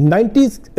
90s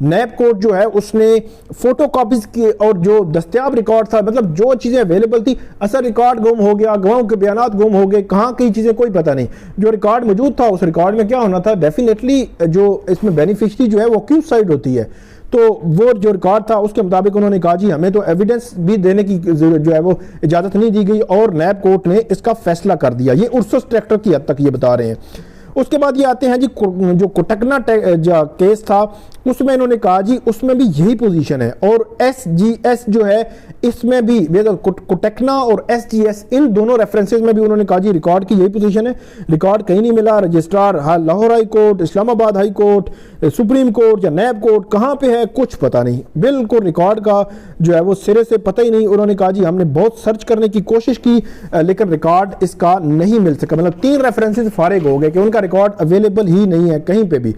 NAB court جو ہے اس نے فوٹو کاپیز کی اور جو دستیاب ریکارڈ تھا، مطلب جو چیزیں اویلیبل تھی، اصل ریکارڈ گم ہو گیا، گواہوں کے بیانات گم ہو گئے، کہاں کئی چیزیں کوئی پتہ نہیں. جو ریکارڈ موجود تھا اس ریکارڈ میں کیا ہونا تھا، ڈیفینیٹلی جو اس میں بینیفیشری جو ہے وہ کیو سائڈ ہوتی ہے. تو وہ جو ریکارڈ تھا اس کے مطابق انہوں نے کہا جی ہمیں تو ایویڈنس بھی دینے کی جو ہے وہ اجازت نہیں دی گئی، اور نیب کورٹ نے اس کا فیصلہ کر دیا. یہ ارسس ٹریکٹر کی حد تک یہ بتا رہے ہیں. اس کے بعد یہ آتے ہیں جی جو کوٹکنا کیس تھا، اس میں انہوں نے کہا جی اس میں بھی یہی پوزیشن ہے، اور ایس جی ایس جو ہے اس میں بھی کوٹکنا اور ایس جی ایس ان دونوں ریفرنسز میں بھی انہوں نے کہا جی ریکارڈ کی یہی پوزیشن ہے، ریکارڈ کہیں نہیں ملا. رجسٹرار لاہور ہائی کورٹ، اسلام آباد ہائی کورٹ، سپریم کورٹ یا نیب کورٹ کہاں پہ ہے کچھ پتہ نہیں، بالکل ریکارڈ کا جو ہے وہ سرے سے پتہ ہی نہیں. انہوں نے کہا جی ہم نے بہت سرچ کرنے کی کوشش کی لیکن ریکارڈ اس کا نہیں مل سکا، مطلب 3 ریفرنسز فارغ ہو گئے کہ ان کا ریکارڈ اویلیبل ہی نہیں ہے کہیں پہ بھی.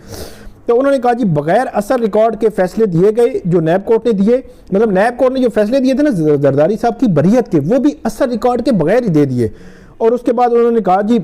تو انہوں نے کہا جی بغیر اثر ریکارڈ کے فیصلے دیے گئے جو نیب کورٹ نے دیے، مطلب نیب کورٹ نے جو فیصلے دیے تھے نا زرداری صاحب کی بریت کے، وہ بھی اثر ریکارڈ کے بغیر ہی دے دیے. اور اس کے بعد انہوں نے کہا جی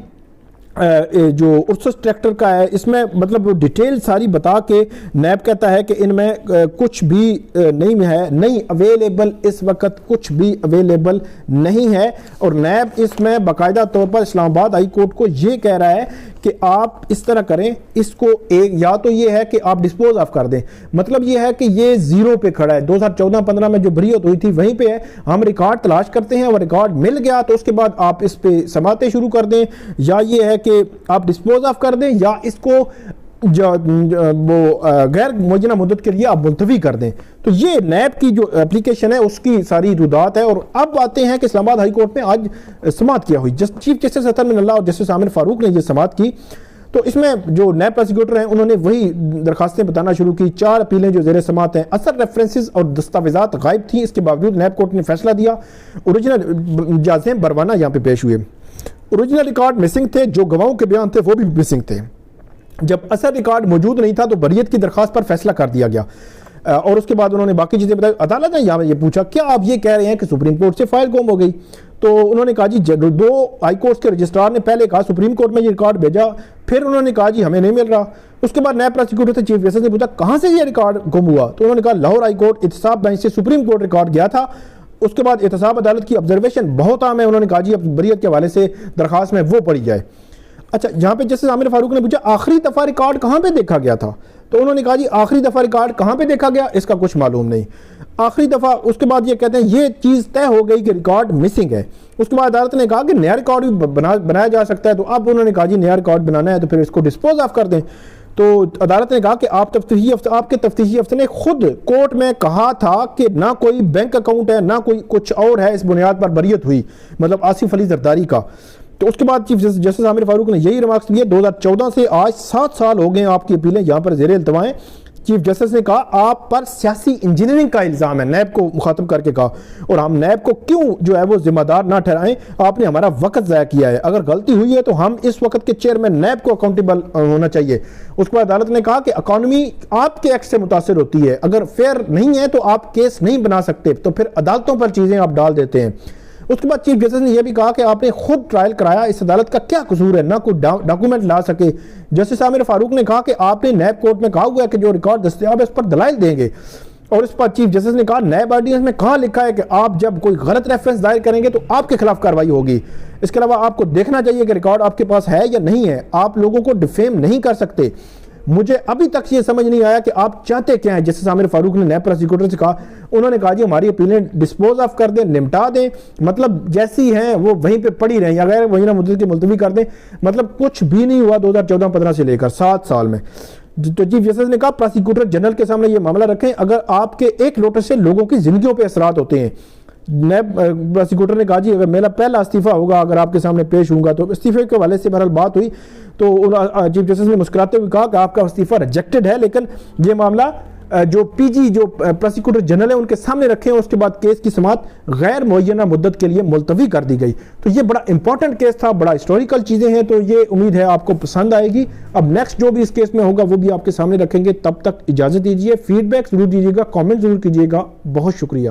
جو ارسس ٹریکٹر کا ہے اس میں مطلب ڈیٹیل ساری بتا کے نیب کہتا ہے کہ ان میں کچھ بھی نہیں ہے، نہیں اویلیبل، اس وقت کچھ بھی اویلیبل نہیں ہے. اور نیب اس میں باقاعدہ طور پر اسلام آباد ہائی کورٹ کو یہ کہہ رہا ہے کہ آپ اس طرح کریں، اس کو ایک یا تو یہ ہے کہ آپ ڈسپوز آف کر دیں، مطلب یہ ہے کہ یہ زیرو پہ کھڑا ہے، 2014-15 میں جو بریت ہوئی تھی وہیں پہ ہے، ہم ریکارڈ تلاش کرتے ہیں، وہ ریکارڈ مل گیا تو اس کے بعد آپ اس پہ سماعتیں شروع کر دیں، یا یہ ہے کہ آپ ڈسپوز آف کر دیں یا اس کو وہ غیر معینہ مدت کے لیے آپ ملتوی کر دیں. تو یہ نیب کی جو اپلیکیشن ہے اس کی ساری ردات ہے. اور اب آتے ہیں کہ اسلام آباد ہائی کورٹ میں آج سماعت کیا ہوئی، چیف جسٹس اطہر من اللہ اور جسٹس عامر فاروق نے یہ سماعت کی. تو اس میں جو نیب پروسیکیوٹر ہیں انہوں نے وہی درخواستیں بتانا شروع کی. 4 اپیلیں جو زیر سماعت ہیں، اثر ریفرنسز اور دستاویزات غائب تھیں، اس کے باوجود نیب کورٹ نے فیصلہ دیا. اوریجنل جازیں بروانہ یہاں پہ پیش ہوئے. اوریجنل ریکارڈ مسنگ تھے، جو گواہوں کے بیان تھے وہ بھی مسنگ تھے. جب اثر ریکارڈ موجود نہیں تھا تو بریت کی درخواست پر فیصلہ کر دیا گیا. اور اس کے بعد انہوں نے باقی چیزیں بتائی. عدالت نے یہاں یہ پوچھا کیا آپ یہ کہہ رہے ہیں کہ سپریم کورٹ سے فائل گم ہو گئی؟ تو انہوں نے کہا جی 2 ہائی کورٹس کے رجسٹرار نے پہلے کہا سپریم کورٹ میں یہ ریکارڈ بھیجا، پھر انہوں نے کہا جی ہمیں نہیں مل رہا. اس کے بعد نیب پروسیکیوٹر سے چیف جسٹس نے پوچھا کہاں سے یہ ریکارڈ گم ہوا؟ تو انہوں نے کہا لاہور ہائی کورٹ احتساب بینچ سے سپریم کورٹ ریکارڈ گیا تھا. اس کے بعد احتساب عدالت کی آبزرویشن بہت عام ہے، انہوں نے کہا جی اب بریت کے حوالے سے درخواست میں وہ پڑھی جائے. اچھا یہاں پہ جسٹس عامر فاروق نے پوچھا آخری دفعہ ریکارڈ کہاں پہ دیکھا گیا تھا؟ تو انہوں نے کہا جی آخری دفعہ ریکارڈ کہاں پہ دیکھا گیا اس کا کچھ معلوم نہیں. آخری دفعہ اس کے بعد یہ کہتے ہیں یہ چیز طے ہو گئی کہ ریکارڈ مسنگ ہے. اس کے بعد عدالت نے کہا کہ نیا ریکارڈ بھی بنایا جا سکتا ہے. تو اب انہوں نے کہا جی نیا ریکارڈ بنانا ہے تو پھر اس کو ڈسپوز آف کر دیں. تو عدالت نے کہا کہ آپ کے تفتیشی افسر نے خود کورٹ میں کہا تھا کہ نہ کوئی بینک اکاؤنٹ ہے نہ کوئی کچھ اور ہے، اس بنیاد پر بریت ہوئی، مطلب آصف علی زرداری کا. تو اس کے بعد چیف جسٹس عامر فاروق نے یہی ریمارکس دیے. 2014 سے آج 7 سال ہو گئے ہیں آپ کی اپیلیں یہاں پر زیر التوا ہیں. چیف جسٹس نے کہا آپ پر سیاسی انجینئرنگ کا الزام ہے، نیب کو مخاطب کر کے کہا، اور ہم نیب کو کیوں جو ہے وہ ذمہ دار نہ ٹھہرائیں، آپ نے ہمارا وقت ضائع کیا ہے، اگر غلطی ہوئی ہے تو ہم اس وقت کے چیئرمین نیب کو اکاؤنٹیبل ہونا چاہیے. اس کے بعد عدالت نے کہا کہ اکانومی آپ کے ایکٹ سے متاثر ہوتی ہے، اگر فیئر نہیں ہے تو آپ کیس نہیں بنا سکتے، تو پھر عدالتوں پر چیزیں آپ ڈال دیتے ہیں. اس کے بعد چیف جسٹس نے یہ بھی کہا کہ آپ نے خود ٹرائل کرایا، اس عدالت کا کیا قصور ہے، نہ کوئی ڈاکومنٹ لا سکے. جسٹس عامر فاروق نے کہا کہ آپ نے نیب کورٹ میں کہا ہوا ہے کہ جو ریکارڈ دستیاب ہے اس پر دلائل دیں گے. اور اس پر چیف جسٹس نے کہا نیب آرڈیننس میں کہاں لکھا ہے کہ آپ جب کوئی غلط ریفرنس دائر کریں گے تو آپ کے خلاف کارروائی ہوگی. اس کے علاوہ آپ کو دیکھنا چاہیے کہ ریکارڈ آپ کے پاس ہے یا نہیں ہے، آپ لوگوں کو ڈیفیم نہیں کر سکتے. مجھے ابھی تک یہ سمجھ نہیں آیا کہ آپ چاہتے کیا ہیں. جسٹس عامر فاروق نے نیب پروسیکیوٹر سے کہا، انہوں نے کہا جی ہماری اپیلیں ڈسپوز آف کر دیں، نمٹا دیں، مطلب جیسی ہیں وہ وہیں پہ پڑی رہیں یا غیر معینہ مدت کی ملتوی کر دیں. مطلب کچھ بھی نہیں ہوا 2014-15 سے لے کر 7 سال میں. تو چیف جسٹس نے کہا پروسیکیوٹر جنرل کے سامنے یہ معاملہ رکھیں، اگر آپ کے ایک لوٹس سے لوگوں کی زندگیوں پہ اثرات ہوتے ہیں. نیب پروسیکیوٹر نے کہا جی اگر میرا پہلا استعفیٰ ہوگا اگر آپ کے سامنے پیش ہوں گا تو استعفے کے حوالے سے بہرحال بات ہوئی. تو چیف جسٹس نے مسکراتے ہوئے کہا کہ آپ کا استعفیٰ ریجیکٹڈ ہے، لیکن یہ معاملہ جو پی جی جو پروسیکیوٹر جنرل ہیں ان کے سامنے رکھیں. اس کے بعد کیس کی سماعت غیر معینہ مدت کے لیے ملتوی کر دی گئی. تو یہ بڑا امپورٹنٹ کیس تھا، بڑا ہسٹوریکل چیزیں ہیں، تو یہ امید ہے آپ کو پسند آئے گی. اب نیکسٹ جو بھی اس کیس میں ہوگا وہ بھی آپ کے سامنے رکھیں گے. تب تک اجازت دیجیے، فیڈ بیک ضرور دیجیے گا، کامنٹ ضرور کیجیے گا. بہت شکریہ.